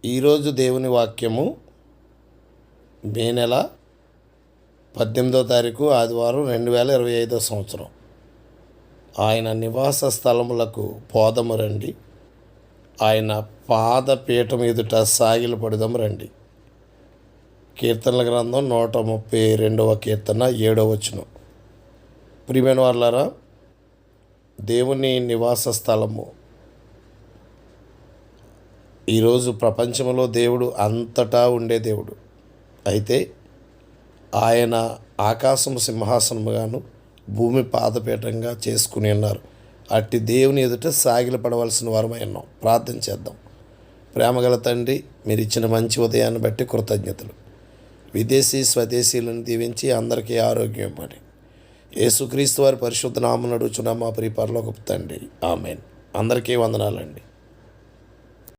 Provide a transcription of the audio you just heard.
ఈరోజు దేవుని వాక్యము మే నెల 18వ తారీఖు ఆదివారం 2025 సంవత్సరం. ఆయన నివాస స్థలములకు పోదము రండి, ఆయన పాదపీఠం ఎదుట సాగిలపడదాము రండి. కీర్తనల గ్రంథం 132వ కీర్తన 7వ వచనం. ప్రియమైన వారలారా, దేవుని నివాస స్థలము ఈరోజు ప్రపంచంలో దేవుడు అంతటా ఉండే దేవుడు. అయితే ఆయన ఆకాశం సింహాసనముగాను భూమి పాదపీఠంగా చేసుకుని ఉన్నారు. అట్టి దేవుని ఎదుట సాగిలపడవలసిన వారమై ఉన్నాం. ప్రార్థన చేద్దాం. ప్రేమగల తండ్రి, మీరు ఇచ్చిన మంచి ఉదయాన్ని బట్టి కృతజ్ఞతలు. విదేశీ స్వదేశీలను దీవించి అందరికీ ఆరోగ్యం ఇవ్వండి. యేసుక్రీస్తు వారి పరిశుద్ధ నామమున అడుగుచున్నాము మా ప్రియ పరలోకపు తండ్రి. ఆమేన్. అందరికీ వందనాలండి.